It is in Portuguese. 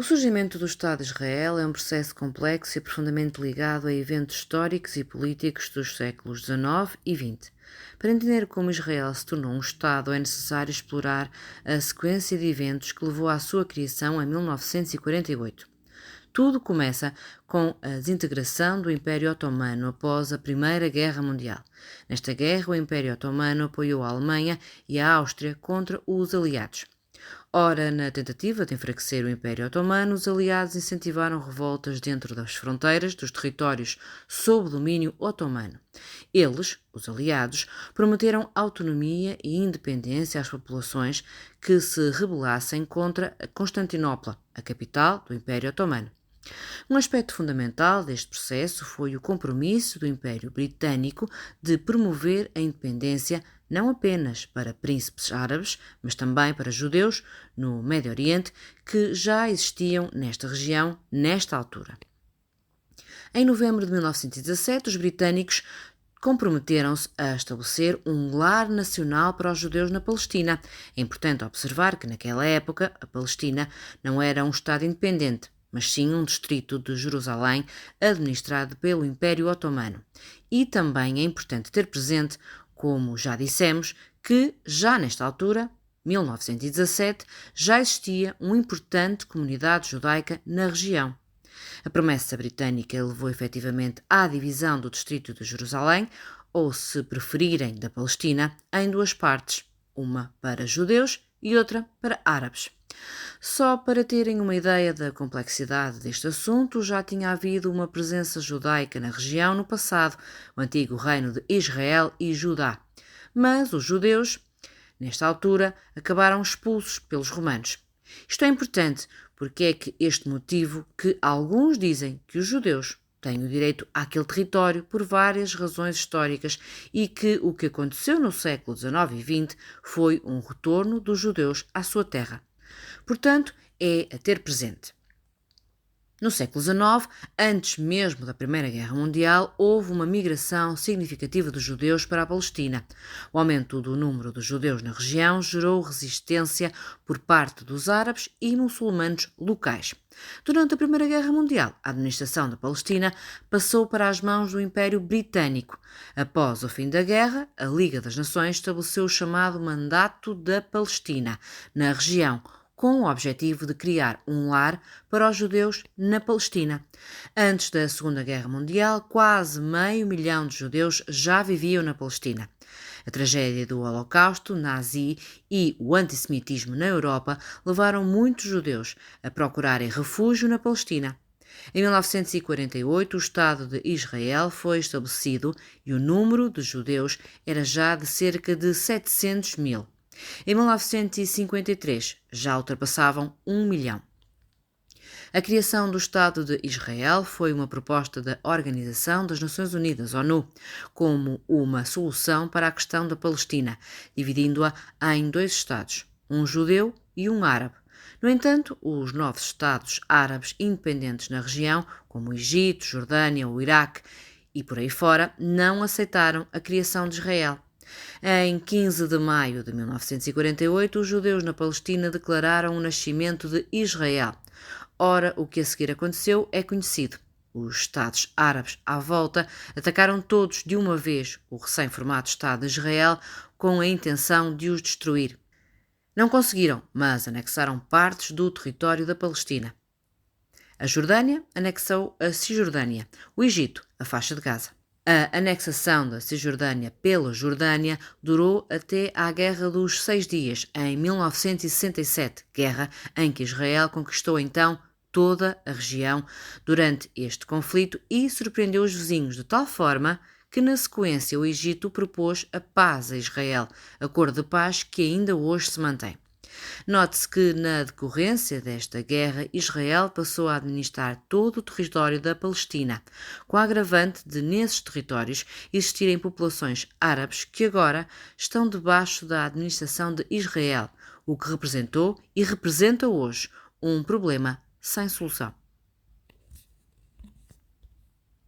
O surgimento do Estado de Israel é um processo complexo e profundamente ligado a eventos históricos e políticos dos séculos XIX e XX. Para entender como Israel se tornou um Estado, é necessário explorar a sequência de eventos que levou à sua criação em 1948. Tudo começa com a desintegração do Império Otomano após a Primeira Guerra Mundial. Nesta guerra, o Império Otomano apoiou a Alemanha e a Áustria contra os aliados. Ora, na tentativa de enfraquecer o Império Otomano, os aliados incentivaram revoltas dentro das fronteiras dos territórios sob domínio otomano. Eles, os aliados, prometeram autonomia e independência às populações que se rebelassem contra Constantinopla, a capital do Império Otomano. Um aspecto fundamental deste processo foi o compromisso do Império Britânico de promover a independência não apenas para príncipes árabes, mas também para judeus no Médio Oriente, que já existiam nesta região nesta altura. Em novembro de 1917, os britânicos comprometeram-se a estabelecer um lar nacional para os judeus na Palestina. É importante observar que, naquela época, a Palestina não era um Estado independente, mas sim um distrito de Jerusalém administrado pelo Império Otomano. E também é importante ter presente, como já dissemos, que já nesta altura, 1917, já existia uma importante comunidade judaica na região. A promessa britânica levou efetivamente à divisão do distrito de Jerusalém, ou, se preferirem, da Palestina, em duas partes, uma para judeus e outra para árabes. Só para terem uma ideia da complexidade deste assunto, já tinha havido uma presença judaica na região no passado, o antigo reino de Israel e Judá. Mas os judeus, nesta altura, acabaram expulsos pelos romanos. Isto é importante porque é que este motivo que alguns dizem que os judeus têm o direito àquele território por várias razões históricas e que o que aconteceu no século XIX e XX foi um retorno dos judeus à sua terra. Portanto, é a ter presente. No século XIX, antes mesmo da Primeira Guerra Mundial, houve uma migração significativa dos judeus para a Palestina. O aumento do número de judeus na região gerou resistência por parte dos árabes e muçulmanos locais. Durante a Primeira Guerra Mundial, a administração da Palestina passou para as mãos do Império Britânico. Após o fim da guerra, a Liga das Nações estabeleceu o chamado Mandato da Palestina na região, com o objetivo de criar um lar para os judeus na Palestina. Antes da Segunda Guerra Mundial, quase 500.000 de judeus já viviam na Palestina. A tragédia do Holocausto nazi e o antissemitismo na Europa levaram muitos judeus a procurarem refúgio na Palestina. Em 1948, o Estado de Israel foi estabelecido e o número de judeus era já de cerca de 700.000. Em 1953, já ultrapassavam 1 milhão. A criação do Estado de Israel foi uma proposta da Organização das Nações Unidas, ONU, como uma solução para a questão da Palestina, dividindo-a em dois Estados, um judeu e um árabe. No entanto, os novos Estados árabes independentes na região, como o Egito, Jordânia ou Iraque e por aí fora, não aceitaram a criação de Israel. Em 15 de maio de 1948, os judeus na Palestina declararam o nascimento de Israel. Ora, o que a seguir aconteceu é conhecido. Os Estados árabes à volta atacaram todos de uma vez o recém-formado Estado de Israel com a intenção de os destruir. Não conseguiram, mas anexaram partes do território da Palestina. A Jordânia anexou a Cisjordânia, o Egito, a faixa de Gaza. A anexação da Cisjordânia pela Jordânia durou até à Guerra dos Seis Dias, em 1967, guerra em que Israel conquistou então toda a região durante este conflito e surpreendeu os vizinhos de tal forma que, na sequência, o Egito propôs a paz a Israel, acordo de paz que ainda hoje se mantém. Note-se que, na decorrência desta guerra, Israel passou a administrar todo o território da Palestina, com a agravante de, nesses territórios, existirem populações árabes que agora estão debaixo da administração de Israel, o que representou e representa hoje um problema sem solução.